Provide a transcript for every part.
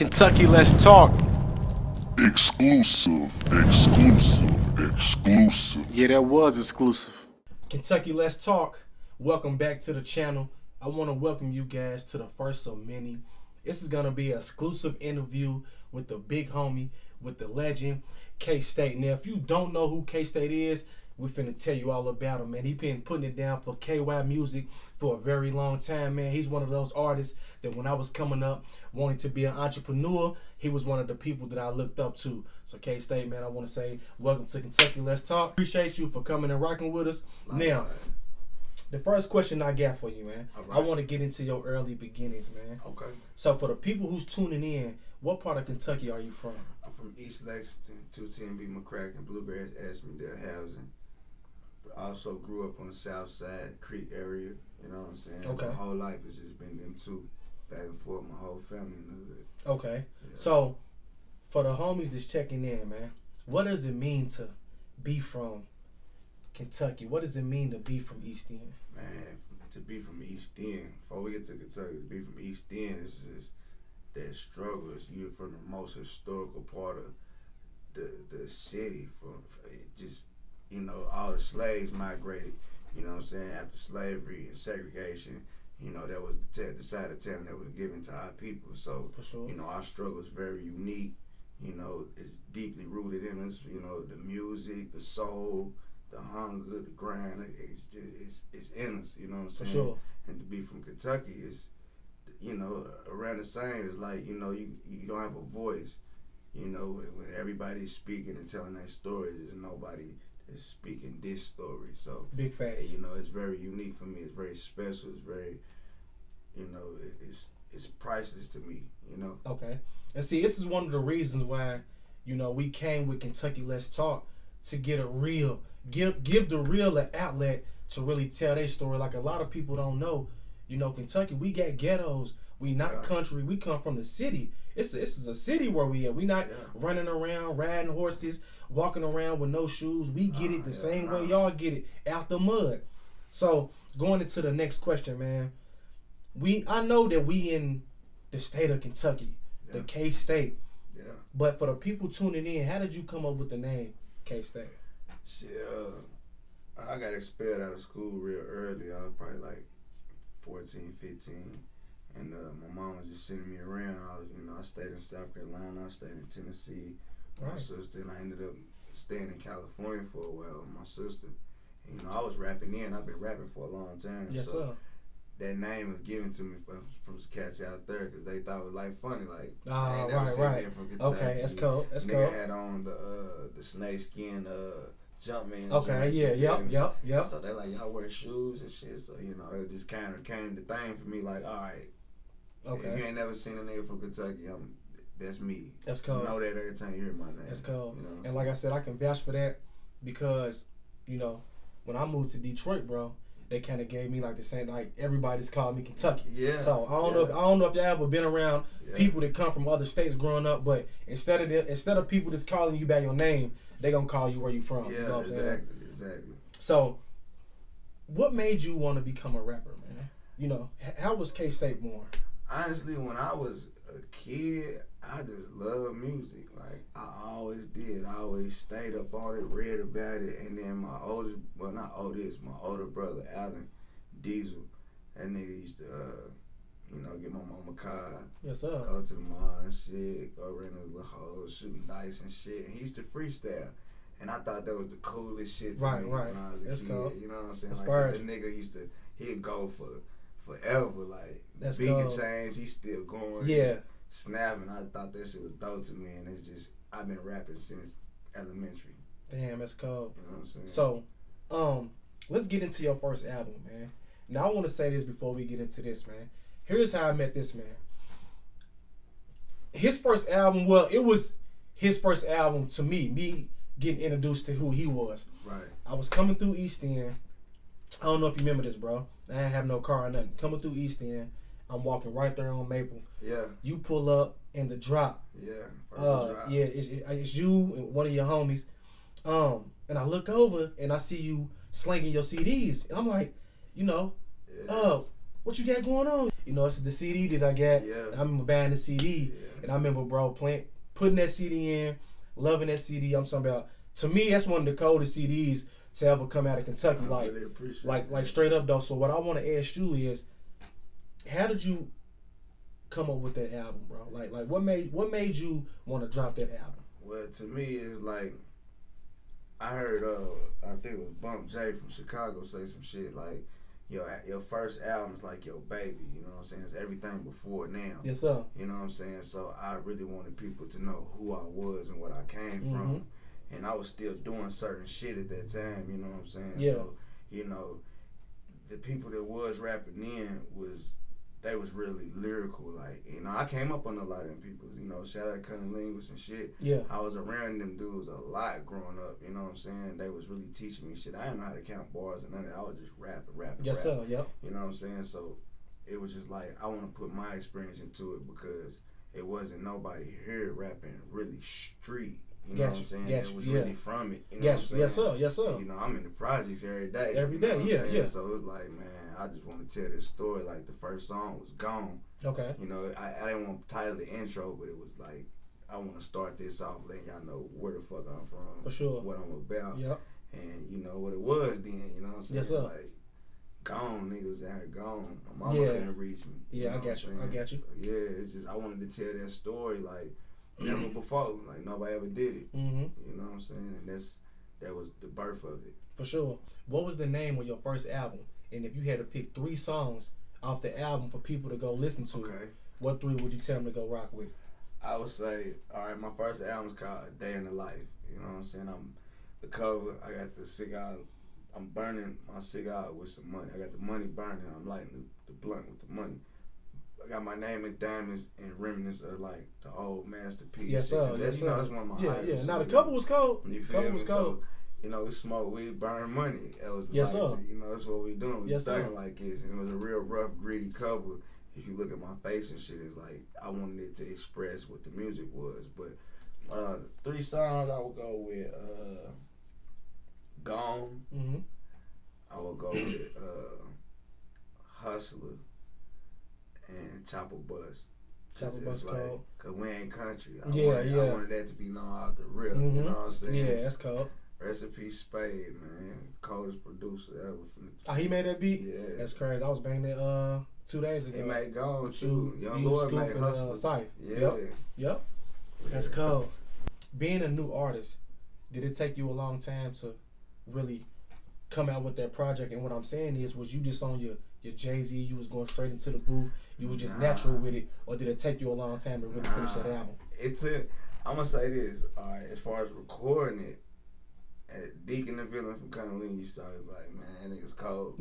Kentucky, let's talk. Exclusive. Yeah, that was exclusive. Kentucky, let's talk. Welcome back to the channel. I want to welcome you guys to the first of many. This is going to be an exclusive interview with the big homie, with the legend, K-State. Now, if you don't know who K-State is, we're finna tell you all about him, man. He been putting it down for KY Music for a very long time, man. He's one of those artists that when I was coming up, wanting to be an entrepreneur, he was one of the people that I looked up to. So K-State, man, I want to say welcome to Kentucky Let's Talk. Appreciate you for coming and rocking with us. Now, the first question I got for you, man, I want to get into your early beginnings, man. Okay. So for the people who's tuning in, what part of Kentucky are you from? I'm from East Lexington, 210B McCracken, Bluegrass, Ashmondale housing. Also grew up on the south side, Creek area, you know what I'm saying? Okay. My whole life has just been them two, back and forth, my whole family in the hood. Okay. Yeah. So, for the homies that's checking in, man, what does it mean to be from Kentucky? What does it mean to be from East End? Man, to be from East End, before we get to Kentucky, to be from East End is just that struggle. You're from the most historical part of the city, from just, you know, all the slaves migrated, you know what I'm saying, after slavery and segregation, you know, that was the side of town that was given to our people. So, For sure. you know, our struggle is very unique, you know, it's deeply rooted in us, you know, the music, the soul, the hunger, the grind, it's in us, you know what I'm saying? For sure. And to be from Kentucky is, you know, around the same. It's like, you know, you don't have a voice, you know, when everybody's speaking and telling their stories, there's nobody is speaking this story. So Big facts. you know, it's very unique for me. It's very special. It's very, you know, it's priceless to me, you know. Okay. And see, this is one of the reasons why, you know, we came with Kentucky Let's Talk, to get a real, give the real an outlet to really tell their story. Like a lot of people don't know, you know, Kentucky, we got ghettos. We not country. We come from the city. This is a city where we at. We not running around, riding horses, walking around with no shoes. We get it the same way y'all get it, out the mud. So going into the next question, man. I know that we in the state of Kentucky, the K-State. Yeah. But for the people tuning in, how did you come up with the name K-State? Shit, I got expelled out of school real early. I was probably like 14, 15. And my mom was just sending me around. I stayed in South Carolina. I stayed in Tennessee with my sister, and I ended up staying in California for a while with my sister. And, you know, I was rapping in. I've been rapping for a long time. Yes, so sir. that name was given to me from cats out there because they thought it was like funny. Like, Oh, I ain't never seen right. that from Kentucky. Okay, that's cool. That's Nigga cool. had on the snake skin Jumpman. Okay, yep. So they like, y'all wear shoes and shit. So, you know, it just kind of came the thing for me. Like, all right. Okay. If you ain't never seen a nigga from Kentucky, that's me. That's cool. You know that every time you hear my name. That's cool. You know and like I said, I can vouch for that because, you know, when I moved to Detroit, bro, they kind of gave me like the same, like everybody's called me Kentucky. Yeah. So I don't know if y'all ever been around people that come from other states growing up, but instead of people just calling you by your name, they gonna call you where you from. Yeah, you know what I'm saying? Exactly. So, what made you want to become a rapper, man? You know, how was K-State born? Honestly, when I was a kid, I just loved music. Like, I always did. I always stayed up on it, read about it. And then my older brother, Alan Diesel, that nigga used to, you know, get my mama a car. Yes, sir. Go to the mall and shit, go rent a little hole, shooting dice and shit. And he used to freestyle. And I thought that was the coolest shit to me when I was a kid. Cool. You know what I'm saying? Inspired. Like, the nigga he'd go for forever. Like, That's beat cool. can change, he's still going. Yeah. Snapping. I thought that shit was dope to me. And it's just, I've been rapping since elementary. Damn, that's cool. You know what I'm saying? So, let's get into your first album, man. Now, I want to say this before we get into this, man. Here's how I met this man. His first album, well, it was his first album to me getting introduced to who he was. Right. I was coming through East End. I don't know if you remember this, bro. I didn't have no car or nothing. Coming through East End, I'm walking right there on Maple. Yeah. You pull up in the drop. Yeah. Yeah, it's you and one of your homies. And I look over and I see you slinging your CDs. And I'm like, you know, what you got going on? You know, it's the CD that I got. Yeah. I remember buying the CD. Yeah. And I remember, bro, putting that CD in, loving that CD. I'm talking about, to me, that's one of the coldest CDs to ever come out of Kentucky. I really appreciate like straight up though. So what I want to ask you is, how did you come up with that album, bro? Like what made you want to drop that album? Well, to me, it's like, I heard, I think it was Bump J from Chicago say some shit like, your first album is like your baby, you know what I'm saying? It's everything before now. Yes, sir. You know what I'm saying? So I really wanted people to know who I was and what I came from. And I was still doing certain shit at that time, you know what I'm saying? Yeah. So, the people that was rapping then they was really lyrical. Like, I came up on a lot of them people, shout out to Cunning Linguist and shit. Yeah. I was around them dudes a lot growing up, you know what I'm saying? They was really teaching me shit. I didn't know how to count bars and none of that. I was just rapping. Yes, sir, yep. You know what I'm saying? So it was just like, I want to put my experience into it because it wasn't nobody here rapping really street. You know what I'm saying? It was really from it. You know what I'm saying? Yes, sir. Yes, sir. I'm in the projects every day. Every day, yeah. So it was like, man, I just want to tell this story. Like, the first song was Gone. Okay. I didn't want to title the intro, but it was like, I want to start this off letting y'all know where the fuck I'm from. For sure. What I'm about. Yep. And you know what it was then, you know what I'm saying? Yes, sir. Like, gone, niggas that had gone. My mama couldn't reach me. Yeah, I got you. So, yeah, it's just, I wanted to tell that story like never before. Like, nobody ever did it. Mm-hmm. You know what I'm saying? And that was the birth of it. For sure. What was the name of your first album? And if you had to pick 3 songs off the album for people to go listen to, what 3 would you tell them to go rock with? I would say, all right, my first album's called A Day in the Life. You know what I'm saying? The cover, I got the cigar, I'm burning my cigar with some money. I got the money burning, I'm lighting the blunt with the money. I got my name in diamonds and remnants of like the old masterpiece. Yes, sir. Yes, sir. That's one of my Yeah. Now the cover was cold. You feel me? So, we smoke weed, burn money. It was sir. That's what we doing. We sir. Like this, and it was a real rough, gritty cover. If you look at my face and shit, it's like I wanted it to express what the music was. But 3 songs I would go with Gone. Mm-hmm. I would go with Hustler and Chopper Bus. Chopper Bus cold. Cause we ain't country. I wanted that to be known out the rip. Mm-hmm. You know what I'm saying? Yeah, that's cold. Rest in peace, Spade, man. Coldest producer ever. Oh, he made that beat? Yeah. That's crazy. I was banging it 2 days ago. He made Gone too. Young Lord made Hustler. Syph. Yeah. Yep. That's cold. Being a new artist, did it take you a long time to really come out with that project? And what I'm saying is, was you just on your Jay-Z, you was going straight into the booth, you was just natural with it, or did it take you a long time to really finish that album? I'm going to say this, all right, as far as recording it, at Deacon the Villain from Cunning used to be like, man, that nigga's cold.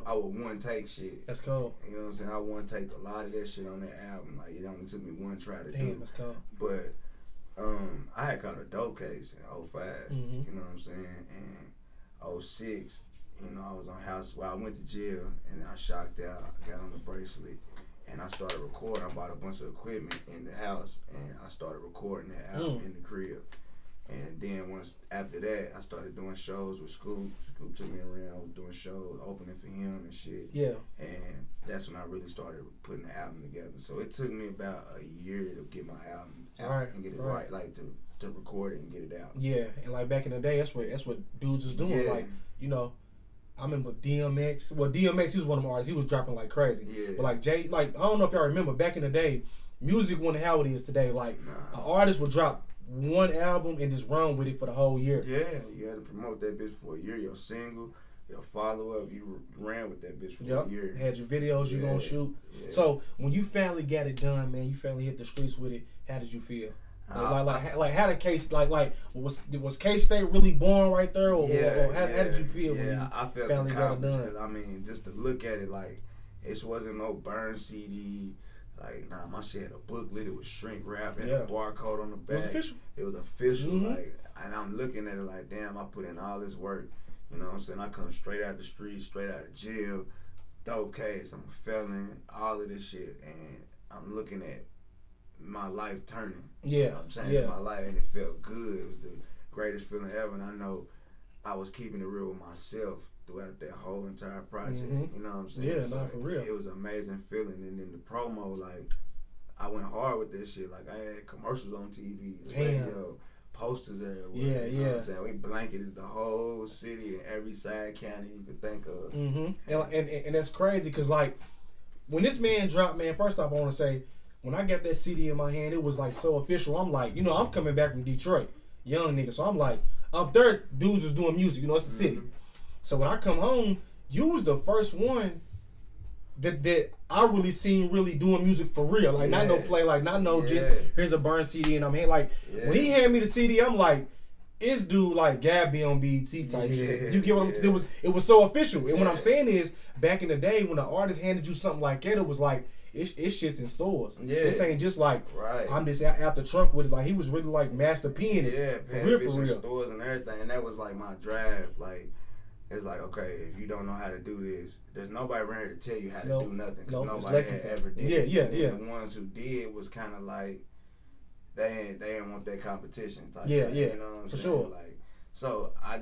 I would one take shit. That's cold. You know what I'm saying? I one take a lot of that shit on that album. Like, it only took me one try to do. Damn, that's cold. But I had caught a dope case in 05, mm-hmm. You know what I'm saying? And 06, I was on house. Well, I went to jail, and then I shocked out. I got on the bracelet, and I started recording. I bought a bunch of equipment in the house, and I started recording that album in the crib. And then after that, I started doing shows with Scoop. Scoop took me around. I was doing shows, opening for him and shit. Yeah. And that's when I really started putting the album together. So it took me about a year to get my album out and get it right, like to record it and get it out. Yeah, and like back in the day, that's what dudes was doing. Yeah. Like, I remember DMX. Well, DMX, he was one of my artists. He was dropping like crazy. Yeah. But like Jay, I don't know if y'all remember back in the day, music wasn't how it is today. Like an artist would drop one album and just run with it for the whole year. Yeah, you had to promote that bitch for a year. Your single, your follow-up, you ran with that bitch for a year. Had your videos you gonna shoot. Yeah. So when you finally got it done, man, you finally hit the streets with it, how did you feel? Like how the case, like was K-State really born right there, or how did you feel when you I felt finally got it done? Cause, I mean, just to look at it, like, it wasn't no burn CD. Like, my shit had a booklet. It was shrink wrap and a barcode on the back. It was official. Mm-hmm. Like, and I'm looking at it like, damn, I put in all this work. You know what I'm saying? I come straight out the street, straight out of jail, dope case. I'm a felon, all of this shit, and I'm looking at my life turning. Yeah, I'm changing my life, and it felt good. It was the greatest feeling ever, and I know I was keeping it real with myself throughout that whole entire project. Mm-hmm. You know what I'm saying? Yeah, so for real. It was an amazing feeling. And then the promo, like, I went hard with this shit. Like I had commercials on TV, radio, posters everywhere. Yeah, you know what I'm saying? We blanketed the whole city and every side county you could think of. And that's crazy because like when this man dropped, man. First off, I want to say when I got that CD in my hand, it was like so official. I'm like, you know, I'm coming back from Detroit, young nigga. So I'm like, up there, dudes was doing music. You know, it's a city. So when I come home, you was the first one that I really seen really doing music for real. Like not no play, like not no just here's a burn CD and I'm here. Like when he handed me the CD, I'm like, this dude like Gabby on BET type shit. You get what I'm saying? It was so official. And what I'm saying is back in the day when an artist handed you something like that, it was like it shit's in stores. This ain't just like I'm just out the trunk with it. Like he was really like Master P in it. For real. Stores and everything. And that was like my drive. Like it's like, okay, if you don't know how to do this, there's nobody around here to tell you how to do nothing. Because nobody had ever did it. The ones who did was kind of like, they didn't want that competition type thing. You know what I'm saying? Sure. Like, so I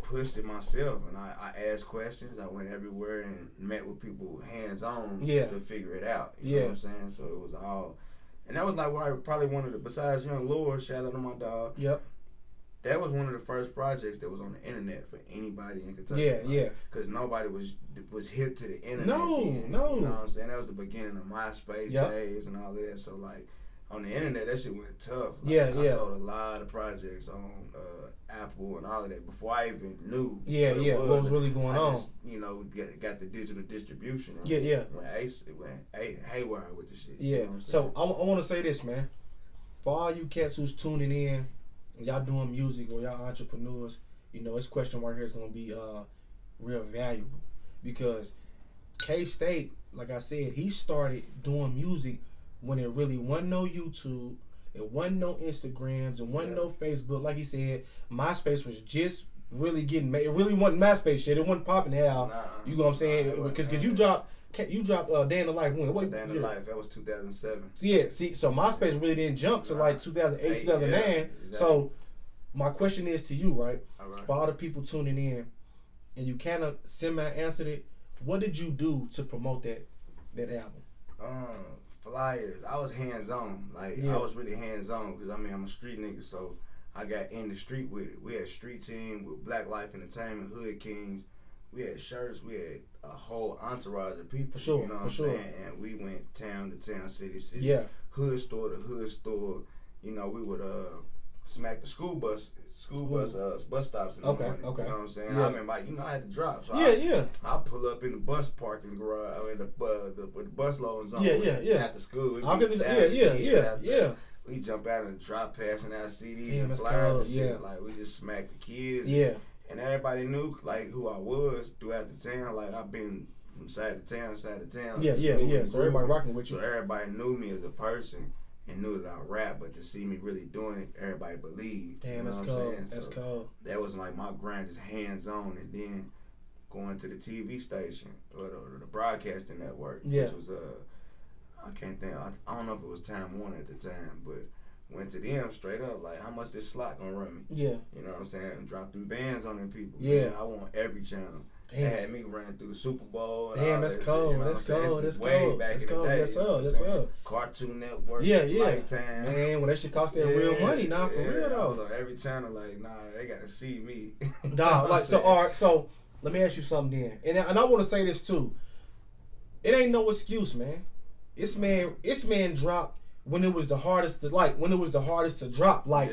pushed it myself and I asked questions. I went everywhere and met with people hands-on to figure it out. You know what I'm saying? So it was all, and that was like where I probably wanted to, besides Young Lord, shout out to my dog. That was one of the first projects that was on the internet for anybody in Kentucky. Because nobody was hip to the internet. No. You know what I'm saying? That was the beginning of MySpace days and all of that. So like on the internet, that shit went tough. Like, I sold a lot of projects on Apple and all of that before I even knew what was really going on. Just, you know, got the digital distribution. Went haywire with the shit. You know what I'm saying? So I want to say this, man. For all you cats who's tuning in, y'all doing music or y'all entrepreneurs, you know, this question right here is gonna be real valuable because K-State, like I said, he started doing music when it really wasn't no YouTube, it wasn't no Instagrams, it wasn't no Facebook. Like he said, MySpace was just really getting made. It really wasn't MySpace shit. It wasn't popping how. You know what I'm saying? Because you dropped Day in the Life when? Day in the Life, that was 2007. So MySpace really didn't jump to like 2008, 2009. Exactly. So my question is to you, right? For all the people tuning in, and you kind of semi-answered it, what did you do to promote that album? Flyers. I was hands-on. Like, I was really hands-on because, I mean, I'm a street nigga, so I got in the street with it. We had Street Team with Black Life Entertainment, Hood Kings. We had shirts. We had a whole entourage of people. You know what I'm saying? And we went town to town, city to city, hood store to hood store. You know, we would smack the bus stops in the morning. You know what I'm saying? I remember, I had to drop. So I pull up in the bus parking garage, in the bus loading zone. After school. We jump out in the drop, passing out CDs and flyers and shit. Like, we just smacked the kids. And everybody knew, like, who I was throughout the town. Like, I've been from side to town. So everybody rocking with you. So everybody knew me as a person. And knew that I rap, but to see me really doing it, everybody believed. Damn, you know that's cool. That's cool. That was like my grind, just hands on, and then going to the TV station or the broadcasting network, which was I can't think. I don't know if it was Time Warner at the time, but went to them straight up like, how much this slot gonna run me? You know what I'm saying? And dropped them bands on them people. Man, I want every channel. They had me running through the Super Bowl. And that's cold. You know That's cold. That's cold. Back in the day. Yes, sir. Cartoon Network. Lifetime. Man, when that shit cost them real money, for real though. I was on every channel, like, nah, they gotta see me. Dog, like, so, all right, so let me ask you something then. And I want to say this too. It ain't no excuse, man. This man dropped when it was the hardest to drop. Like,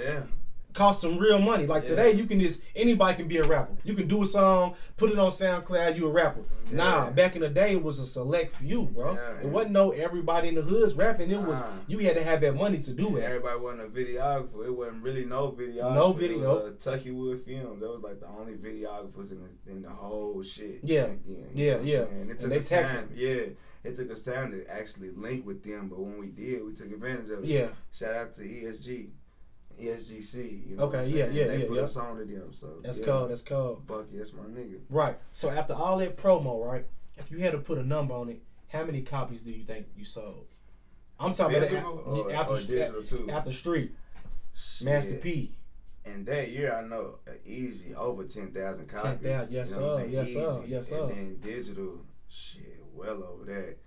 cost some real money. Like today, you can anybody can be a rapper. You can do a song, put it on SoundCloud, you a rapper. Nah, back in the day, it was a select few, bro. It wasn't no everybody in the hood's rapping. It was you had to have that money to do it. Everybody wasn't a videographer. It wasn't really no videographer. No video. It was Tucky Wood Films. That was like the only videographers in the whole shit. Yeah. And it took us time. It took us time to actually link with them, but when we did, we took advantage of it. Shout out to ESGC, you know. They put us on to them. So that's cool. That's cool. Bucky, that's my nigga. Right. So after all that promo, right? If you had to put a number on it, how many copies do you think you sold? I'm talking about digital too. Out the street. Master P. And that year, I know easy over 10,000 copies. 10,000, yes sir. And then digital, shit, well over that.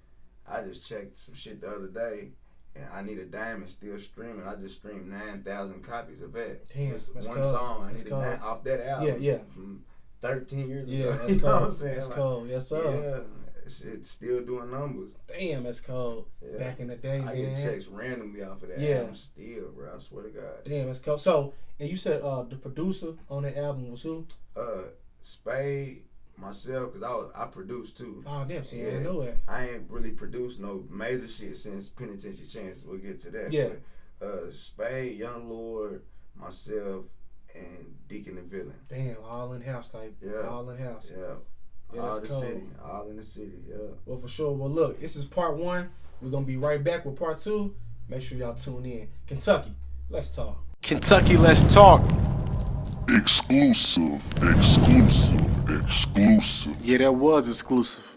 I just checked some shit the other day. And I Need a Diamond still streaming. I just streamed 9,000 copies of that. Damn, just that's one cold. song. I That's Need a Diamond off that album. Yeah. From 13 years ago. Yeah, that's You know cold. what I'm saying? That's like, cold. Yes, sir. Yeah, shit still doing numbers. Damn, that's cold. Yeah. Back in the day, I man. get checks randomly off of that Yeah. album still, bro. I swear to God. Damn, that's cold. So, and you said the producer on that album was who? Spade, myself, because I produced too. Oh, damn, see, I Yeah. didn't know that. I ain't really produced no major shit since Penitentiary Chances. We'll get to that. Yeah. But, Spade, Young Lord, myself, and Deacon the Villain. Damn, all in house type. Yeah. All in house. Yeah. Yeah, all that's the cold. city. All in the city, yeah. Well, for sure. Well, look, this is part 1. We're going to be right back with part 2. Make sure y'all tune in. Kentucky, let's talk. Kentucky, let's talk. Exclusive. Yeah, that was exclusive.